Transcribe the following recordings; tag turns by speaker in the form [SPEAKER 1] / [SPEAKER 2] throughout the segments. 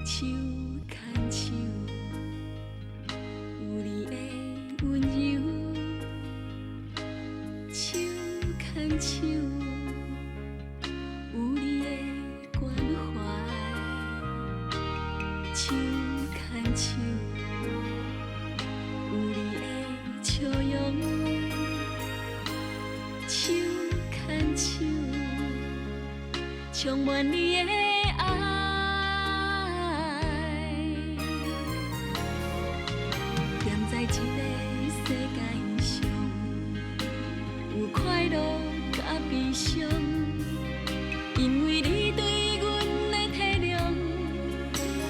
[SPEAKER 1] 手牵手，有你的温柔，手牵手，有你的关怀，手牵手，有你的笑容，手牵手，充满你的爱。在一个世界上，有快乐甲悲伤，因为你对阮的体谅，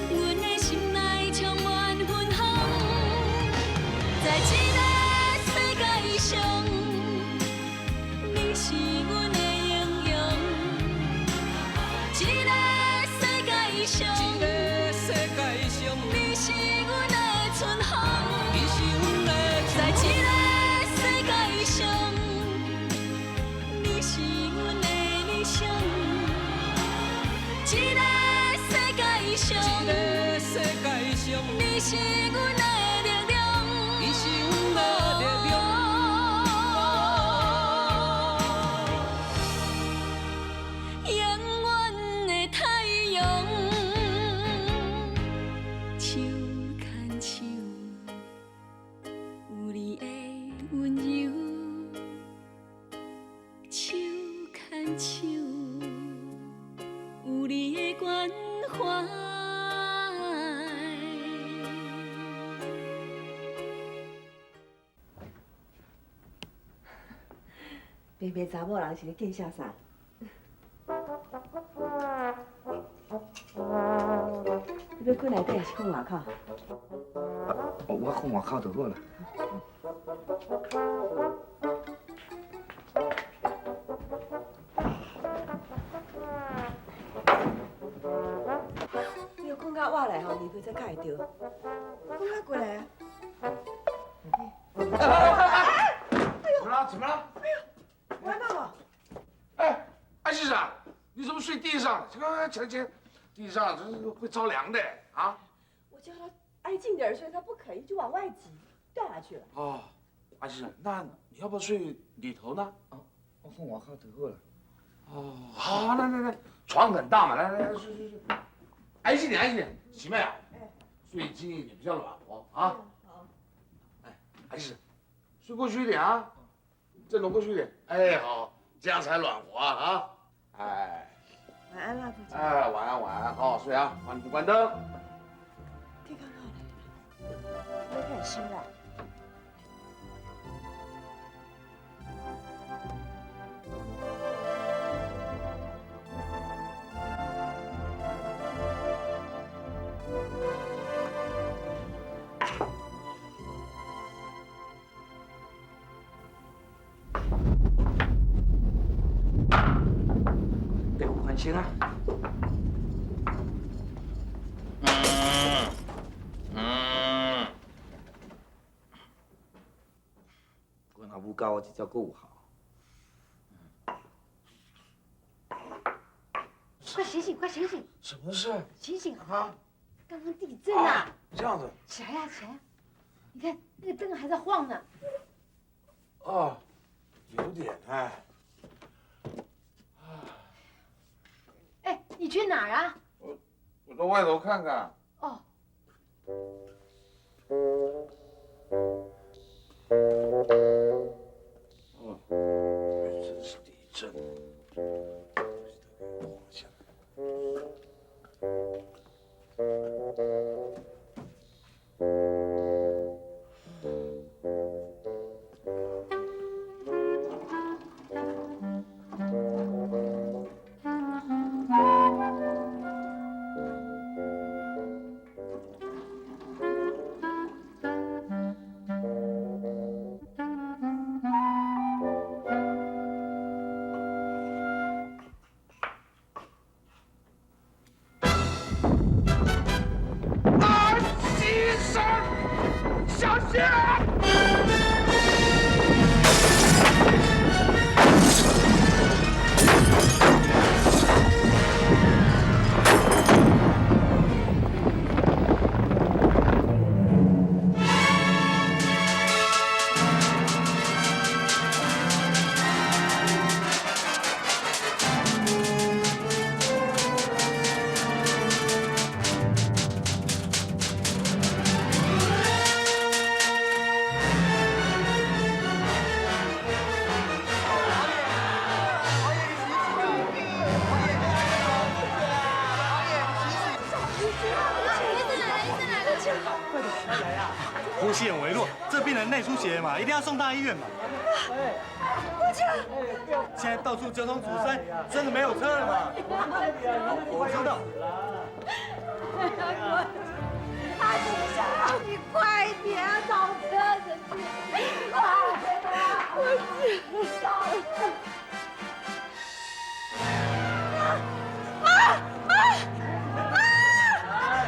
[SPEAKER 1] 阮的心内充满芬芳。在这个世界上，你是阮的英雄。这个世界上，你是阮的春风。在这个世界上，你是阮的理想。这个世界上，你是阮的力量。永远的太阳，手牵手。有你的温柔，手牵手，有你的关怀。
[SPEAKER 2] 平平查某人是咧见啥啥？你要困内底还是困外口？
[SPEAKER 3] 我看外口就好了。
[SPEAKER 2] 你要困到我来吼，耳鼻才卡会着。困到过来啊！
[SPEAKER 3] 怎么了？
[SPEAKER 2] 哎呦，我还骂我。
[SPEAKER 3] 哎，安先生，你怎么睡地上？前地上这是会着凉的啊！
[SPEAKER 2] 我叫他挨近点睡，他不肯，就往外挤，掉下去了。
[SPEAKER 3] 哦，安先生，那你要不要睡里头呢？啊，我看外口就好了。哦，好，来，床很大嘛，来睡。挨近点，媳妹啊，睡近一点比较暖和啊。
[SPEAKER 2] 好。
[SPEAKER 3] 哎，安先生，睡过去一点啊，再挪过去一点。哎，好，这样才暖和啊。哎。
[SPEAKER 2] 晚安啦，父亲。
[SPEAKER 3] 哎，晚安，好好睡啊，关灯。
[SPEAKER 2] 天刚好来了，要开始醒了。
[SPEAKER 3] 给我宽心啊。我那不高，我这叫够好。
[SPEAKER 4] 快醒醒！
[SPEAKER 3] 什么事？
[SPEAKER 4] 醒醒
[SPEAKER 3] 啊！
[SPEAKER 4] 刚刚地震啊！
[SPEAKER 3] 这样子。
[SPEAKER 4] 起来呀！你看那个灯还在晃呢。
[SPEAKER 3] 哦，有点哎。
[SPEAKER 4] 哎，你去哪儿啊？
[SPEAKER 3] 我到外头看看。
[SPEAKER 4] 哦。
[SPEAKER 3] 真是地震。
[SPEAKER 5] 呼吸很微弱，这病人内出血嘛，一定要送大医院嘛。
[SPEAKER 6] 国强，
[SPEAKER 5] 现在到处交通阻塞，真的没有车了嘛？我知道。
[SPEAKER 6] 阿金生，你快点找车子去！我知道。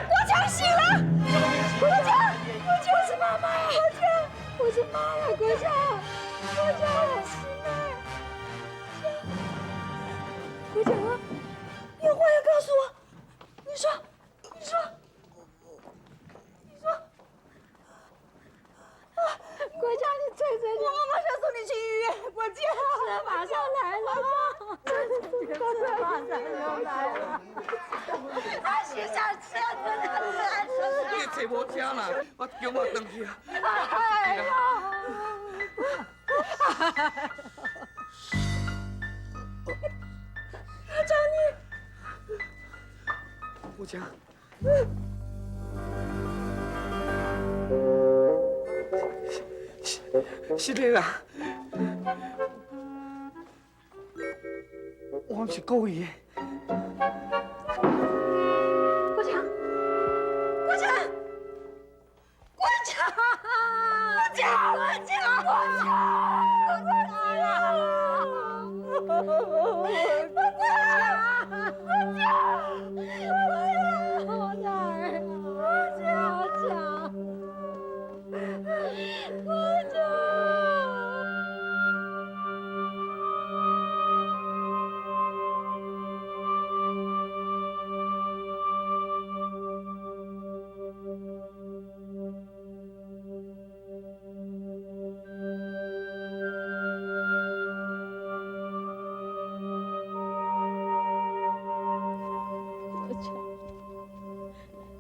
[SPEAKER 6] 国强醒了！国强，是妈妈呀！国强，我是妈呀！国强，醒来！国强啊，你有话要告诉我，你说。国强，你吹，我马上送你去医院。国强，车马上来了，车马上要来了。阿西上车子了，
[SPEAKER 7] 你找无车啦，我叫我回去啊。
[SPEAKER 6] 哎呀！找你，
[SPEAKER 7] 国强。是你啦，我不是故意的。
[SPEAKER 6] 国强，国强，国强，国强，国强，国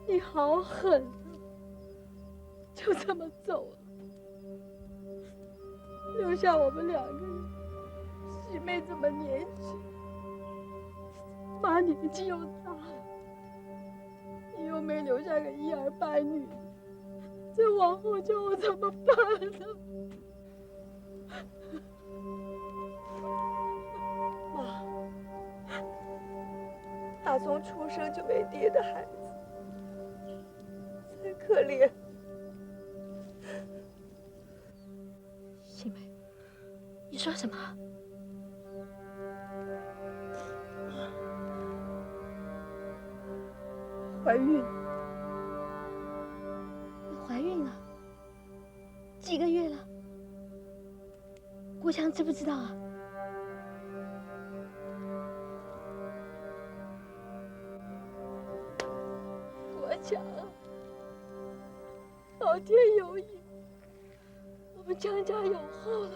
[SPEAKER 6] 你好狠啊！就这么走了，留下我们两个人。喜妹这么年轻，妈年纪又大了，你又没留下个一儿半女，这往后叫我怎么办呢？妈，打从出生就没爹的孩子。才可怜，喜梅，你说什么？怀孕？你怀孕了？几个月了？国强知不知道啊？国强。老天有眼，我们江家有后了。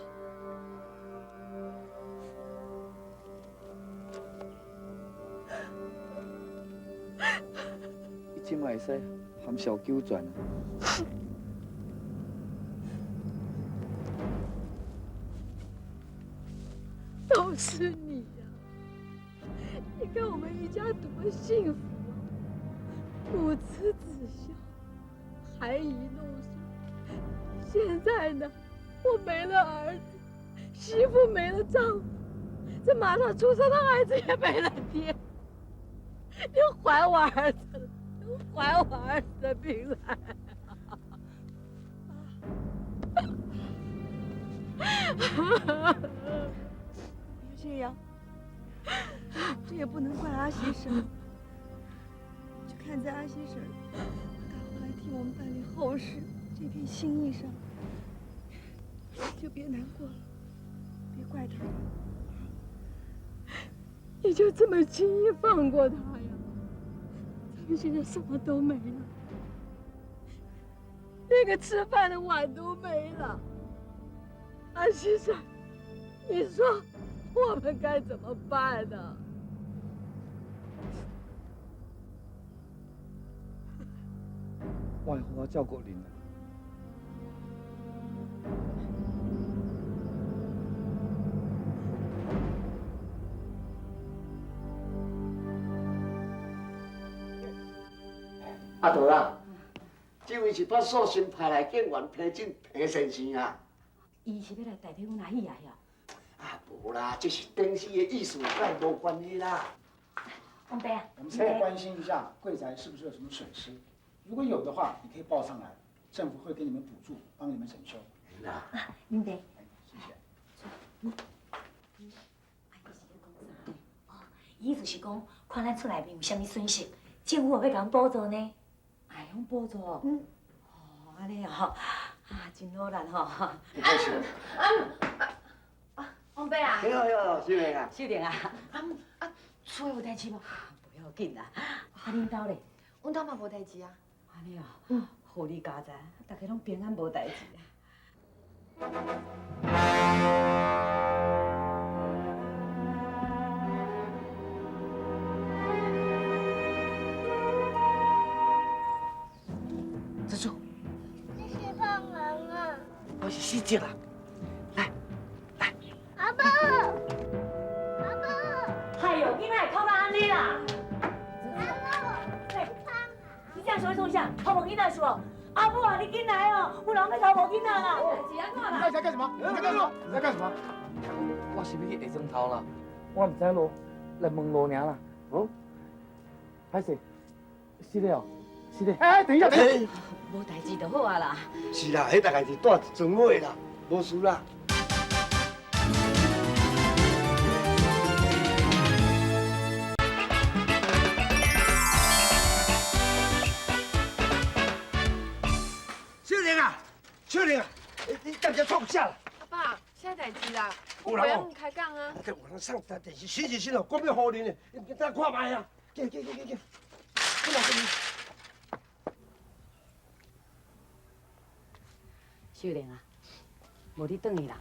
[SPEAKER 7] 你今晚会使含小九转啊？
[SPEAKER 6] 都是你呀！你看我们一家多幸福啊，母慈子孝。孩颐弄孙，现在呢，我没了儿子，媳妇没了丈夫，这马上出生的孩子也没了爹。你还我儿子，还我儿子的命来！别这样，这也不能怪阿西婶，就看在阿西婶来替我们办理后事这片心意上，就别难过了，别怪他。你就这么轻易放过他呀？咱们现在什么都没了，连个吃饭的碗都没了。阿西婶，你说我们该怎么办呢？
[SPEAKER 7] 我会好好照顾您的。
[SPEAKER 3] 阿德啊，
[SPEAKER 8] 这位是把寿星派来警员平进平先生啊。
[SPEAKER 4] 伊是要来代替阮阿姨啊，晓？
[SPEAKER 8] 啊，无啦，这是电视的艺术，跟无关系啦。
[SPEAKER 4] 王伯啊，
[SPEAKER 7] 我们现在关心一下贵宅是不是有什么损失，如果有的话，你可以报上来，政府会给你们补助，帮你们整修。
[SPEAKER 8] 啊，
[SPEAKER 4] 林伯，
[SPEAKER 7] 谢谢。
[SPEAKER 4] 意思是讲，看咱厝内面有啥物损失，政府会甲咱补助呢？
[SPEAKER 2] 哎，用补助。
[SPEAKER 4] 哦，安尼哦，真好难吼。
[SPEAKER 8] 不客气。
[SPEAKER 4] 王伯啊，
[SPEAKER 8] 好，秀玲啊。
[SPEAKER 4] 秀玲啊，厝有代志无？不要紧啦，恁兜咧？
[SPEAKER 2] 阮兜嘛无代志啊。
[SPEAKER 4] 安尼哦，好你家在，大家拢平安无代志啊。
[SPEAKER 8] 蜘蛛，
[SPEAKER 9] 你是胖人啊！
[SPEAKER 8] 我是细节啦。
[SPEAKER 9] 阿爸，阿爸，
[SPEAKER 4] 哎呦，囡仔哭到安尼啦！
[SPEAKER 9] 阿爸，
[SPEAKER 4] 对，你这样说会冲下，偷摸囡仔是不？阿母啊，你进来哦，有人要偷摸囡仔啦！是安怎啦？
[SPEAKER 7] 你在干什么？你在干什么？你在干什么？
[SPEAKER 5] 我是要去下庄头啦，我唔知路，来问路尔啦。哦，歹势，是的哦，是的。
[SPEAKER 7] 哎，等一下，等一下。
[SPEAKER 4] 无代志就好啊啦。
[SPEAKER 8] 是啦，迄大概是带一庄尾啦，无事啦。秀玲啊，你干啥创啥啦？
[SPEAKER 2] 阿爸，现在代志啦，
[SPEAKER 8] 有人哦。
[SPEAKER 2] 开讲啊。
[SPEAKER 8] 这有人上台电视，是哦，我要好恁的，你再看卖啊！去，过来过来。
[SPEAKER 4] 秀玲啊，无你转去啦。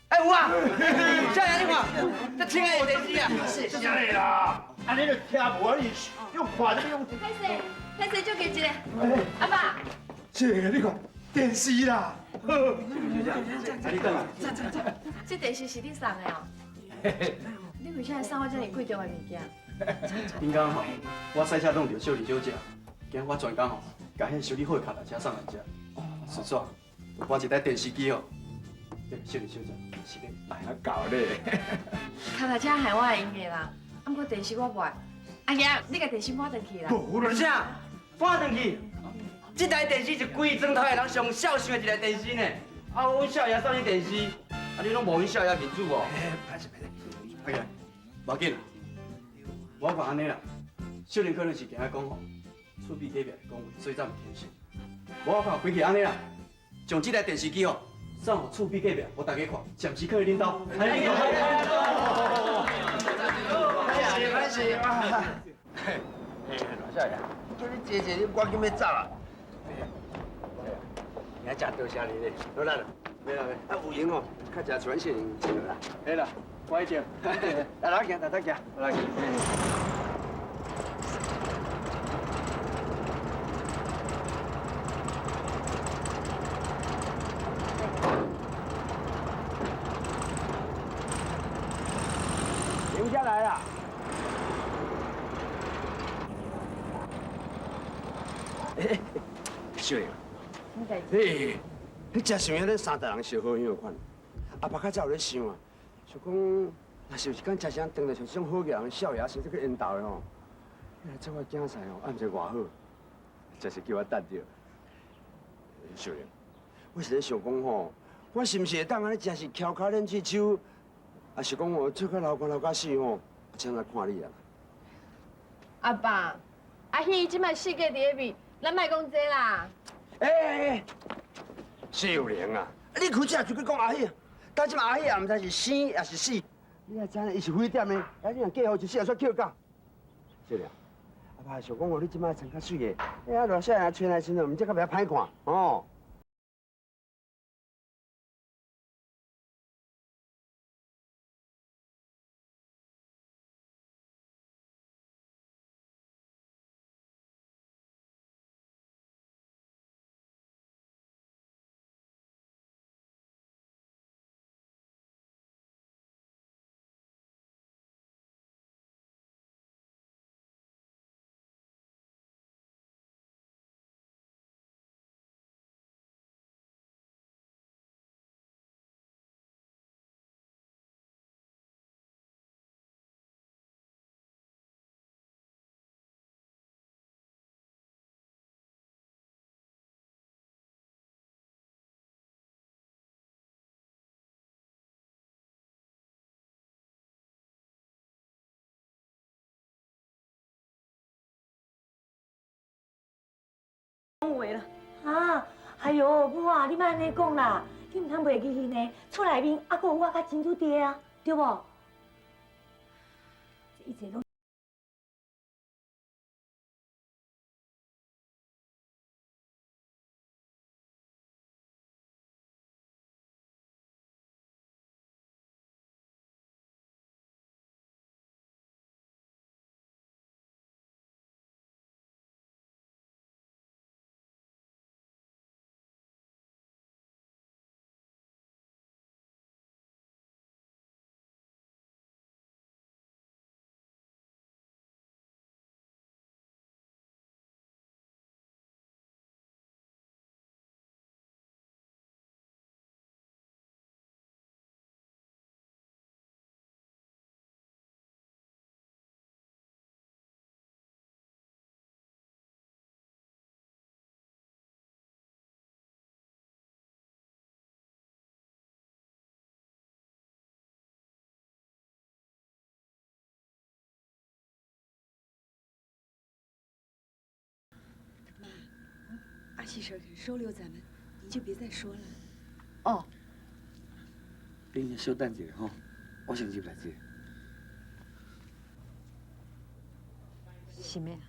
[SPEAKER 5] 哎有啊，少爷你看，这听个电视啊，
[SPEAKER 8] 是啥嘞啦？安尼就听无啊，你用看的用。
[SPEAKER 2] 歹势就给一个。阿爸，
[SPEAKER 8] 这个你看电视啦。
[SPEAKER 2] 这电视是你送的哦。你为啥会送我这么贵重的物件？
[SPEAKER 10] 顶工吼，我赛车弄着小李小姐，今日我专工吼，甲迄修理好的脚踏车送来遮。是怎？我一台电视机哦，对，小李小姐是咧买啊搞咧。
[SPEAKER 2] 脚踏车害我会用的啦，不过电视我袂。阿爷，你甲电视搬转去啦。
[SPEAKER 8] 无啦，
[SPEAKER 5] 啥？搬转去？这台电视是规庄头的人上孝顺的一台电视呢。啊，阮少爷送你电视，啊，你拢无阮少爷面子哦。
[SPEAKER 8] 歹势。
[SPEAKER 10] 哎呀，无要紧啦，我讲安尼啦，少年可能是惊讲吼，厝边隔壁讲话，所以才唔听信。我看回去安尼啦，将这台电视机哦送互厝边隔壁，互大家看，暂时放喺恁兜。
[SPEAKER 8] 歹势哇！嘿，老少爷，叫你坐坐，你赶紧要走啦。也真多谢你咧，好啦，没啦，啊有闲哦，较食全线去啦。
[SPEAKER 10] 哎啦，我一定。
[SPEAKER 8] 来行，来行，来行。停下来啦！小玲，嘿，你真想要咱三代人烧好香款？阿爸较早有咧想啊，想讲，若是有一天食啥当着像这种好嘅人少爷，是这个缘投的吼。这我囝婿哦，暗时偌好，真是叫我等着。小玲，我是咧想讲吼，我是毋是会当安尼，真是翘脚练喙手，还是讲哦，做甲老干老甲死吼，才来看你啊？
[SPEAKER 2] 阿爸，阿希即摆世界第一名，咱莫讲这啦。
[SPEAKER 8] 小玲啊，你开车就去讲阿喜，但即阿喜也毋知是生也是死，你也知影伊是非点的，哎，你若嫁好就死，也煞捡到。小玲，阿爸想讲哦，你即摆穿较水个，哎呀，热些人穿来穿去，毋则较袂歹看哦。
[SPEAKER 4] 话啦。啊，哎呦，母啊，你莫安尼讲啦，你唔通袂记去呢？厝内面还佫有我甲金主爹啊，对无？一切拢。
[SPEAKER 6] 阿七婶肯收留咱们，你就别再说了。
[SPEAKER 5] 哦，恁先稍等一下吼，我先入来这。
[SPEAKER 11] 喜妹啊，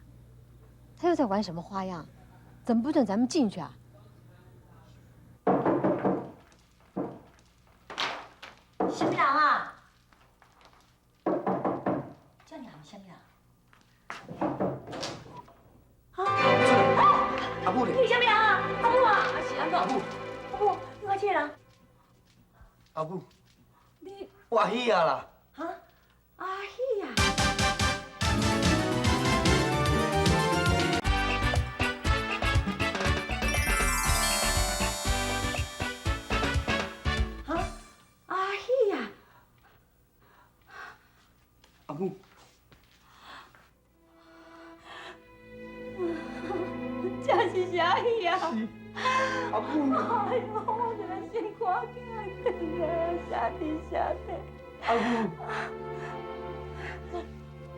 [SPEAKER 11] 他又在玩什么花样？怎么不准咱们进去啊？
[SPEAKER 4] 什么人啊？叫你喊什么人？
[SPEAKER 5] 阿母咧？
[SPEAKER 4] 你什么人啊？阿母啊！
[SPEAKER 2] 啊是安怎？
[SPEAKER 5] 阿母，
[SPEAKER 4] 阿母，你看这个人。
[SPEAKER 5] 阿母，
[SPEAKER 4] 你
[SPEAKER 5] 我阿喜啊啦！
[SPEAKER 4] 啊？阿喜呀！啊？阿喜呀！
[SPEAKER 5] 阿母，
[SPEAKER 4] 真是阿喜呀！
[SPEAKER 5] 阿母，
[SPEAKER 4] 哎呦，我真係先看見啊！下地下地。
[SPEAKER 5] 阿母，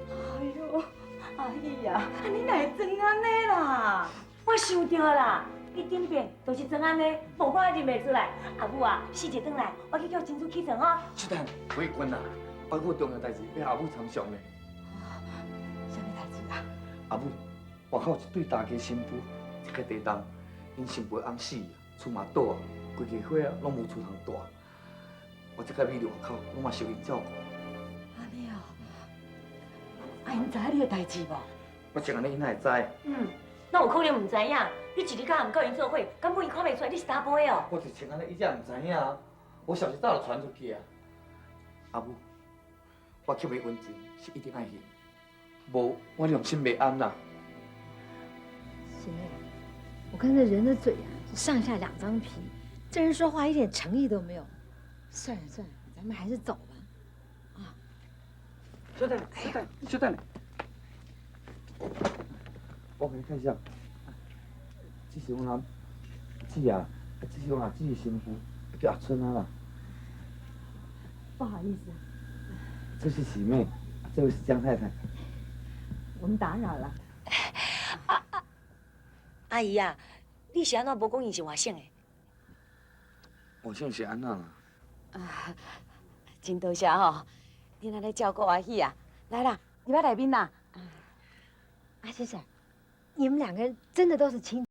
[SPEAKER 4] 哎呦，阿姨呀，你哪会装安尼啦？我想到啦，你顶边就是装安尼，无我认袂出来。阿母啊，4日转来，我去叫金主起床哈。
[SPEAKER 5] 小等，别关啦，我有重要代志要阿母参详呢。
[SPEAKER 4] 什么代志啊？
[SPEAKER 5] 阿母，外口有一对大家新妇，一个地动，因新妇翁死，厝嘛倒啊，规家伙啊拢无厝通住。我这个米伫外口，拢嘛受因照顾。
[SPEAKER 4] 安尼哦，啊，因知影你的代志无？
[SPEAKER 5] 我怎安尼因哪会知？
[SPEAKER 4] 那有可能唔知影？你一日到晚唔跟因做伙，根本伊看袂出来你是打杯哦。
[SPEAKER 5] 我就像安尼，伊才唔知影啊。我是不是早就传出去啊？阿母，我欠伊温情是一定爱还，无我良心袂安啦。
[SPEAKER 11] 喜妹，我看这人的嘴啊，上下2张皮，这人说话一点诚意都没有。算了算了，咱们还是走吧。啊，
[SPEAKER 5] 小等，小等，我给你看一下，这是我阿姊啊，这是我阿姊的新妇，叫阿春啊啦。
[SPEAKER 11] 不好意思，
[SPEAKER 5] 这是喜妹，这位是江太太。
[SPEAKER 11] 我们打扰了。
[SPEAKER 4] 阿姨啊，你是安怎无讲伊是外省的？
[SPEAKER 5] 外省是安那啦？
[SPEAKER 4] 啊，真多谢吼，你来照顾阿喜啊！来啦，你来面啦。
[SPEAKER 11] 阿七婶，你们2个人真的都是亲